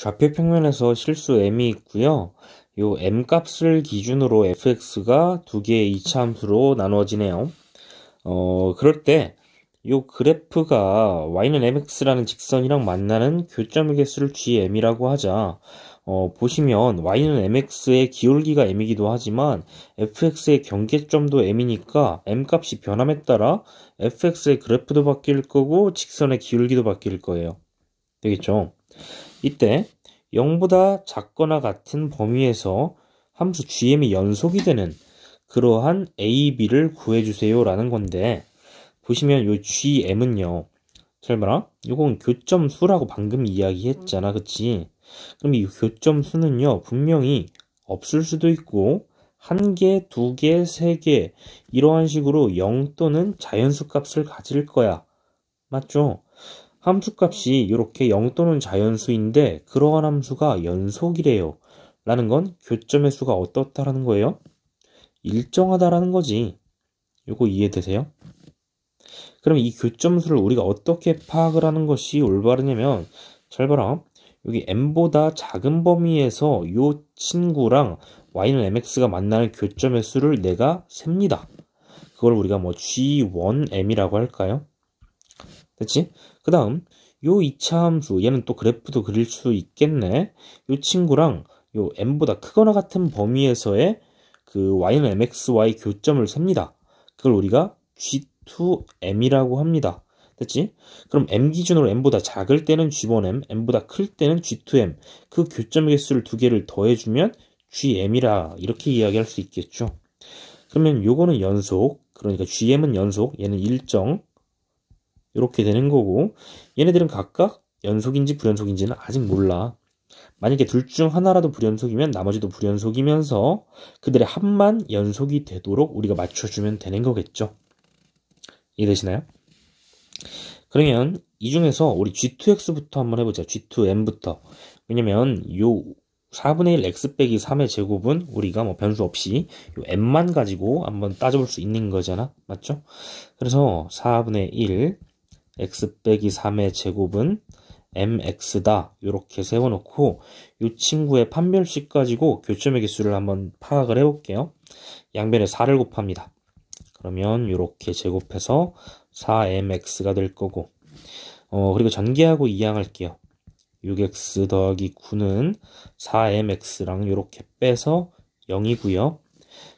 좌표 평면에서 실수 m이 있고요. 요 m 값을 기준으로 fx가 두 개의 이차함수로 나누어지네요. 그럴 때 요 그래프가 y는 mx라는 직선이랑 만나는 교점의 개수를 gm이라고 하자. 보시면 y는 mx의 기울기가 m이기도 하지만 fx의 경계점도 m이니까 m 값이 변함에 따라 fx의 그래프도 바뀔 거고 직선의 기울기도 바뀔 거예요. 되겠죠? 이때 0보다 작거나 같은 범위에서 함수 gm이 연속이 되는 그러한 a, b를 구해주세요 라는 건데, 보시면 요 gm은요, 잘 봐라, 요건 교점수라고 방금 이야기했잖아, 그치? 그럼 이 교점수는요 분명히 없을 수도 있고 1개, 2개, 3개 이러한 식으로 0 또는 자연수 값을 가질 거야. 맞죠? 함수값이 이렇게 0 또는 자연수인데 그러한 함수가 연속이래요. 라는 건 교점의 수가 어떻다라는 거예요? 일정하다라는 거지. 요거 이해되세요? 그럼 이 교점수를 우리가 어떻게 파악을 하는 것이 올바르냐면, 잘 봐라. 여기 m보다 작은 범위에서 요 친구랑 y는 mx가 만나는 교점의 수를 내가 셉니다. 그걸 우리가 뭐 g1m이라고 할까요? 됐지? 그 다음 요 이차함수, 얘는 또 그래프도 그릴 수 있겠네. 요 친구랑 요 m보다 크거나 같은 범위에서의 그 y는 mxy 교점을 셉니다. 그걸 우리가 g2m이라고 합니다. 됐지? 그럼 m 기준으로 m보다 작을 때는 g1m, m보다 클 때는 g2m. 그 교점의 개수를 두 개를 더해주면 gm이라 이렇게 이야기할 수 있겠죠. 그러면 요거는 연속, 그러니까 gm은 연속, 얘는 일정, 이렇게 되는 거고, 얘네들은 각각 연속인지 불연속인지는 아직 몰라. 만약에 둘 중 하나라도 불연속이면 나머지도 불연속이면서 그들의 합만 연속이 되도록 우리가 맞춰주면 되는 거겠죠. 이해되시나요? 그러면 이 중에서 우리 g2x부터 한번 해보자. g2m부터. 왜냐면 요 4분의 1 x 빼기 3의 제곱은 우리가 뭐 변수 없이 요 m만 가지고 한번 따져볼 수 있는 거잖아. 맞죠? 그래서 4분의 1 x 빼기 3의 제곱은 mx다. 이렇게 세워놓고 이 친구의 판별식 가지고 교점의 개수를 한번 파악을 해볼게요. 양변에 4를 곱합니다. 그러면 이렇게 제곱해서 4mx가 될 거고, 그리고 전개하고 이항할게요. 6x 더하기 9는 4mx랑 이렇게 빼서 0이고요.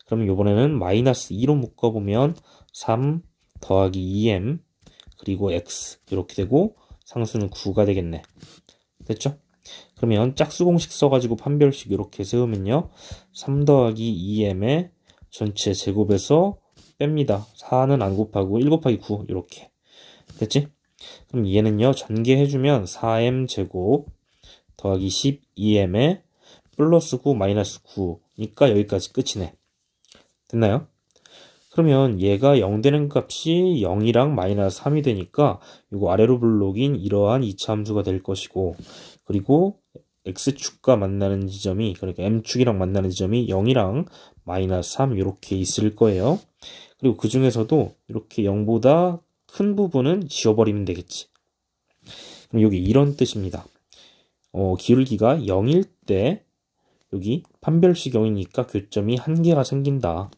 그럼 이번에는 마이너스 2로 묶어보면 3 더하기 2m 그리고 x 이렇게 되고 상수는 9가 되겠네. 됐죠? 그러면 짝수 공식 써가지고 판별식 이렇게 세우면요, 3 더하기 2m의 전체 제곱에서 뺍니다. 4는 안 곱하고 1 곱하기 9 이렇게 됐지? 그럼 얘는요 전개해주면 4m 제곱 더하기 12m에 플러스 9 마이너스 9니까 여기까지 끝이네. 됐나요? 그러면 얘가 0 되는 값이 0이랑 마이너스 3이 되니까 이거 아래로 블록인 이러한 이차함수가 될 것이고, 그리고 x축과 만나는 지점이, 그러니까 m축이랑 만나는 지점이 0이랑 마이너스 3 이렇게 있을 거예요. 그리고 그 중에서도 이렇게 0보다 큰 부분은 지워버리면 되겠지. 그럼 여기 이런 뜻입니다. 기울기가 0일 때 여기 판별식 0이니까 교점이 한 개가 생긴다.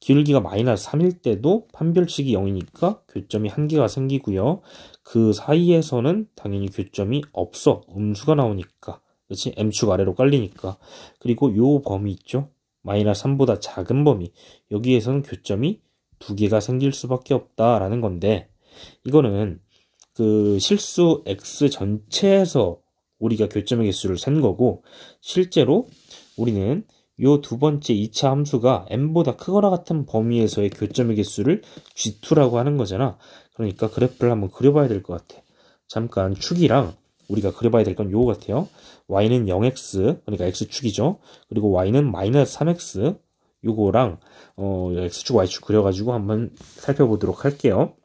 기울기가 마이너스 3일 때도 판별식이 0이니까 교점이 한 개가 생기고요. 그 사이에서는 당연히 교점이 없어. 음수가 나오니까. 그렇지? m축 아래로 깔리니까. 그리고 요 범위 있죠? 마이너스 3보다 작은 범위. 여기에서는 교점이 두 개가 생길 수밖에 없다라는 건데, 이거는 그 실수 x 전체에서 우리가 교점의 개수를 센 거고, 실제로 우리는 요 두 번째 2차 함수가 m보다 크거나 같은 범위에서의 교점의 개수를 g2라고 하는 거잖아. 그러니까 그래프를 한번 그려봐야 될 것 같아. 잠깐 축이랑 우리가 그려봐야 될 건 요거 같아요. y는 0x, 그러니까 x축이죠. 그리고 y는 마이너스 3x, 요거랑 x축, y축 그려가지고 한번 살펴보도록 할게요.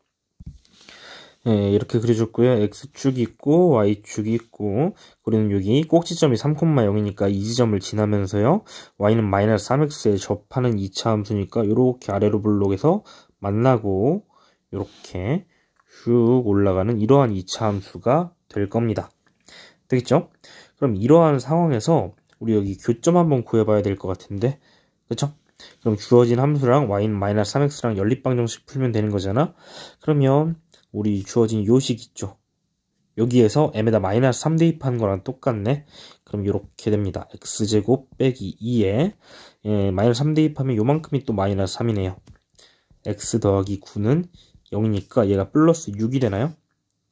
네, 이렇게 그려줬고요. x축이 있고 y축이 있고, 우리는 여기 꼭지점이 3,0이니까 이 지점을 지나면서요, y는 마이너스 3x에 접하는 2차 함수니까 이렇게 아래로 블록에서 만나고 이렇게 쭉 올라가는 이러한 2차 함수가 될 겁니다. 되겠죠? 그럼 이러한 상황에서 우리 여기 교점 한번 구해봐야 될 것 같은데, 그쵸? 그럼 주어진 함수랑 y는 마이너스 3x랑 연립방정식 풀면 되는 거잖아. 그러면 우리 주어진 요식 있죠? 여기에서 m에다 마이너스 3 대입한 거랑 똑같네. 그럼 이렇게 됩니다. x제곱 빼기 2에 마이너스 3 대입하면 요만큼이 또 마이너스 3이네요. x 더하기 9는 0이니까 얘가 플러스 6이 되나요?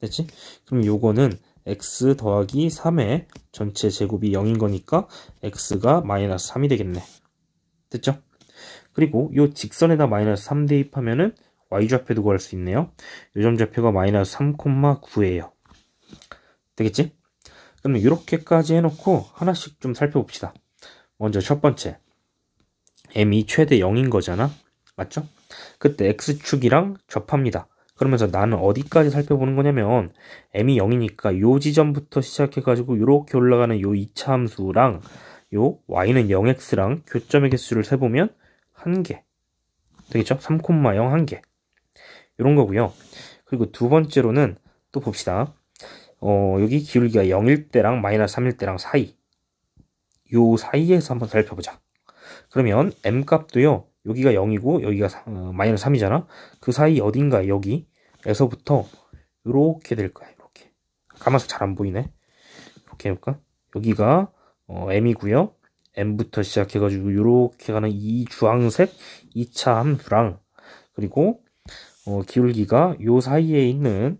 됐지? 그럼 요거는 x 더하기 3의 전체 제곱이 0인 거니까 x가 마이너스 3이 되겠네. 됐죠? 그리고 요 직선에다 마이너스 3 대입하면은 y좌표도 구할 수 있네요. 요점 좌표가 마이너스 3,9예요. 되겠지? 그럼 이렇게까지 해놓고 하나씩 좀 살펴봅시다. 먼저 첫 번째, m이 최대 0인 거잖아. 맞죠? 그때 x축이랑 접합니다. 그러면서 나는 어디까지 살펴보는 거냐면 m이 0이니까 요 지점부터 시작해가지고 이렇게 올라가는 요 2차 함수랑 요 y는 0x랑 교점의 개수를 세보면 1개 되겠죠? 3,0 1개 이런 거고요. 그리고 두 번째로는 또 봅시다. 여기 기울기가 0일 때랑 마이너스 3일 때랑 사이 요 사이에서 한번 살펴보자. 그러면 m 값도요. 여기가 0이고 여기가 마이너스 3이잖아. 그 사이 어딘가 여기에서부터 이렇게 될 거야. 이렇게 감아서 잘 안 보이네. 이렇게 해볼까? 여기가 m이고요. m부터 시작해가지고 이렇게 가는 이 주황색 2차 함수랑 그리고 기울기가 요 사이에 있는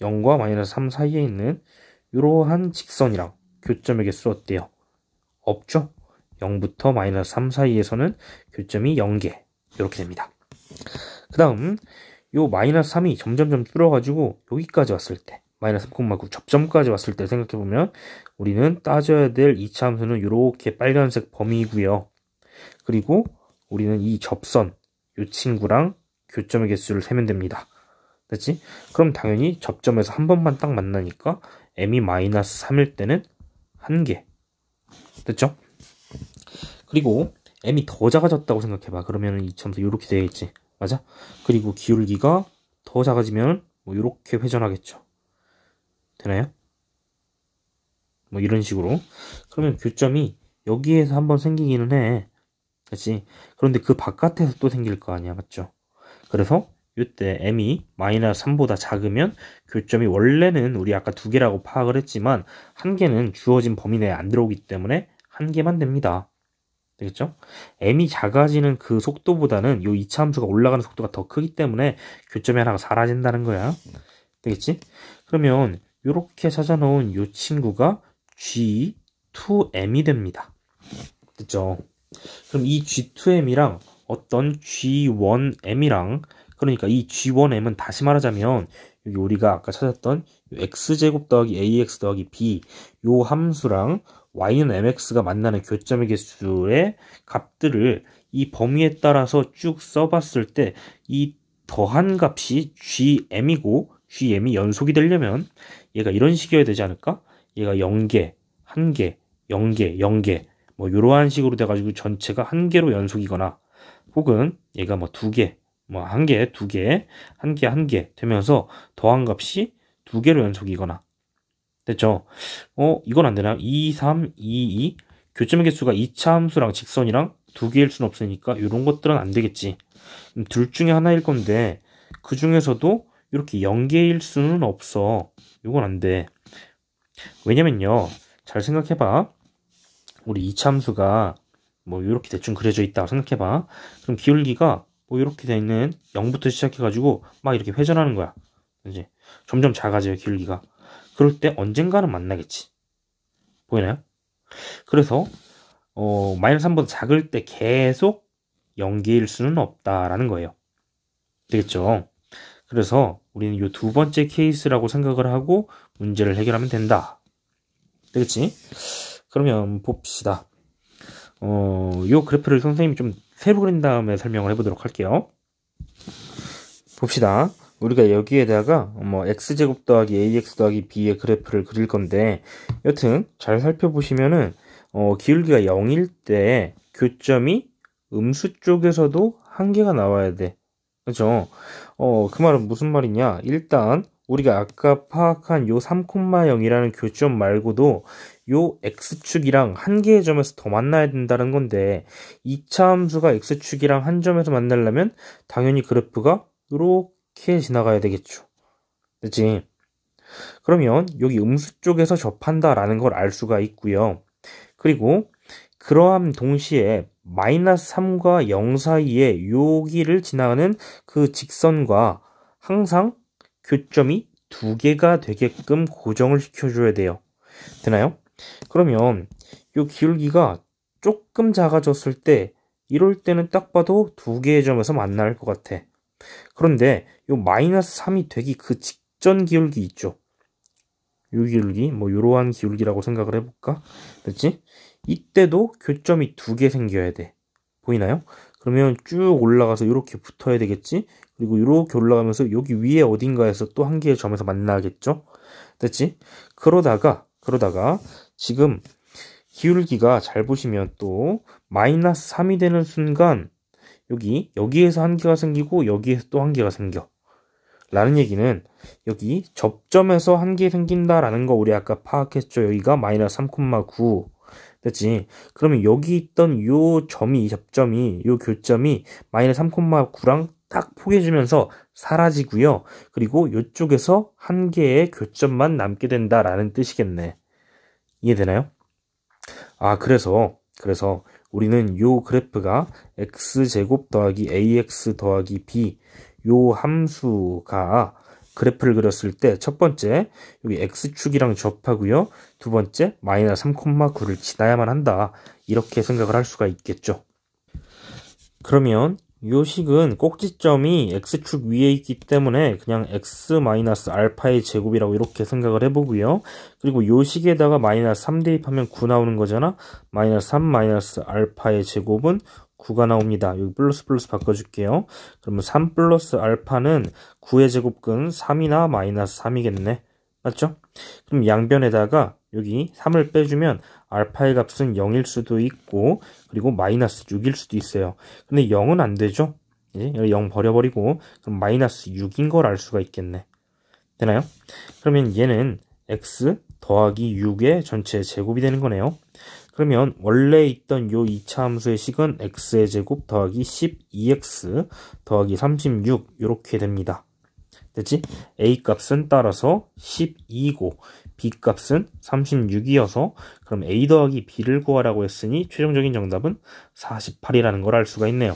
0과 마이너스 3 사이에 있는 이러한 직선이랑 교점의 개수 어때요? 없죠? 0부터 마이너스 3 사이에서는 교점이 0개 이렇게 됩니다. 그 다음 요 마이너스 3이 점점점 줄어가지고 여기까지 왔을 때 마이너스 3,9 접점까지 왔을 때 생각해보면 우리는 따져야 될 2차 함수는 이렇게 빨간색 범위이고요. 그리고 우리는 이 접선 요 친구랑 교점의 개수를 세면 됩니다. 됐지? 그럼 당연히 접점에서 한 번만 딱 만나니까 m이 마이너스 3일 때는 1개 됐죠? 그리고 m이 더 작아졌다고 생각해봐. 그러면 이 참수 이렇게 되겠지. 맞아? 그리고 기울기가 더 작아지면 뭐 이렇게 회전하겠죠. 되나요? 뭐 이런 식으로. 그러면 교점이 여기에서 한번 생기기는 해. 그치? 그런데 그 바깥에서 또 생길 거 아니야. 맞죠? 그래서 이때 m이 마이너스 3보다 작으면 교점이 원래는 우리 아까 2개라고 파악을 했지만 1개는 주어진 범위 내에 안 들어오기 때문에 1개만 됩니다. 되겠죠? m이 작아지는 그 속도보다는 이 2차 함수가 올라가는 속도가 더 크기 때문에 교점이 하나가 사라진다는 거야. 되겠지? 그러면 이렇게 찾아놓은 이 친구가 G2m이 됩니다. 됐죠? 그럼 이 G2m이랑 어떤 G1m이랑 그러니까 이 G1m은 다시 말하자면 여기 우리가 아까 찾았던 x제곱 더하기 ax 더하기 b 요 함수랑 y는 mx가 만나는 교점의 개수의 값들을 이 범위에 따라서 쭉 써봤을 때 이 더한 값이 gm이고 gm이 연속이 되려면 얘가 이런 식이어야 되지 않을까? 얘가 0개, 1개, 0개, 0개 뭐 이러한 식으로 돼가지고 전체가 1개로 연속이거나 혹은 얘가 뭐 2개, 뭐 1개, 2개, 1개, 1개 되면서 더한 값이 2개로 연속이거나 됐죠? 이건 안 되나? 2, 3, 2, 2 교점의 개수가 2차 함수랑 직선이랑 2개일 순 없으니까 이런 것들은 안 되겠지. 둘 중에 하나일 건데 그 중에서도 이렇게 0개일 수는 없어. 이건 안 돼. 왜냐면요. 잘 생각해봐. 우리 2차 함수가 뭐 이렇게 대충 그려져 있다고 생각해봐. 그럼 기울기가 뭐 이렇게 돼 있는 0부터 시작해가지고 막 이렇게 회전하는 거야. 이제 점점 작아져요 기울기가. 그럴 때 언젠가는 만나겠지. 보이나요? 그래서 마이너스 3보다 작을 때 계속 0개일 수는 없다라는 거예요. 되겠죠? 그래서 우리는 이 두 번째 케이스라고 생각을 하고 문제를 해결하면 된다. 되겠지? 그러면 봅시다. 이 그래프를 선생님이 좀 세로 그린 다음에 설명을 해보도록 할게요. 봅시다. 우리가 여기에다가 뭐 x제곱 더하기 ax 더하기 b의 그래프를 그릴 건데 여튼 잘 살펴보시면은 기울기가 0일 때 교점이 음수 쪽에서도 1개가 나와야 돼. 그렇죠? 그 말은 무슨 말이냐? 일단 우리가 아까 파악한 요 3,0이라는 교점 말고도 요 x축이랑 한 개의 점에서 더 만나야 된다는 건데 2차 함수가 x축이랑 한 점에서 만나려면 당연히 그래프가 이렇게 지나가야 되겠죠. 그치? 그러면 여기 음수 쪽에서 접한다라는 걸 알 수가 있고요. 그리고 그러함 동시에 마이너스 3과 0 사이에 여기를 지나가는 그 직선과 항상 교점이 두 개가 되게끔 고정을 시켜줘야 돼요. 되나요? 그러면 이 기울기가 조금 작아졌을 때 이럴 때는 딱 봐도 두 개의 점에서 만날 것 같아. 그런데 이 마이너스 3이 되기 그 직전 기울기 있죠. 이 기울기, 뭐 이러한 기울기라고 생각을 해볼까? 됐지? 이때도 교점이 두 개 생겨야 돼. 보이나요? 그러면 쭉 올라가서 이렇게 붙어야 되겠지? 그리고 이렇게 올라가면서 여기 위에 어딘가에서 또 한 개의 점에서 만나겠죠? 됐지? 그러다가 지금 기울기가 잘 보시면 또 마이너스 3이 되는 순간 여기에서 한 개가 생기고 여기에서 또 한 개가 생겨. 라는 얘기는 여기 접점에서 한 개 생긴다라는 거 우리 아까 파악했죠. 여기가 마이너스 3,9 됐지? 그러면 여기 있던 요 접점이 요 교점이 마이너스 3,9랑 딱 포개지면서 사라지고요. 그리고 이쪽에서 한 개의 교점만 남게 된다라는 뜻이겠네. 이해되나요? 아, 그래서 우리는 요 그래프가 x제곱 더하기 ax 더하기 b 요 함수가 그래프를 그렸을 때 첫 번째 여기 x축이랑 접하고요. 두 번째 마이너스 3,9를 지나야만 한다. 이렇게 생각을 할 수가 있겠죠. 그러면 요 식은 꼭지점이 x축 위에 있기 때문에 그냥 x-알파의 제곱이라고 이렇게 생각을 해보고요. 그리고 요 식에다가 마이너스 3 대입하면 9 나오는 거잖아. 마이너스 3 마이너스 알파의 제곱은 9가 나옵니다. 여기 플러스 바꿔줄게요. 그러면 3 플러스 알파는 9의 제곱근 3이나 마이너스 3이겠네. 맞죠? 그럼 양변에다가 여기 3을 빼주면 알파의 값은 0일 수도 있고 그리고 마이너스 6일 수도 있어요. 근데 0은 안 되죠? 예? 0 버려버리고 그럼 마이너스 6인 걸 알 수가 있겠네. 되나요? 그러면 얘는 x 더하기 6의 전체 제곱이 되는 거네요. 그러면 원래 있던 요 2차 함수의 식은 x의 제곱 더하기 12x 더하기 36 이렇게 됩니다. 됐지? a 값은 따라서 12고 b 값은 36이어서 그럼 a 더하기 b를 구하라고 했으니 최종적인 정답은 48이라는 걸 알 수가 있네요.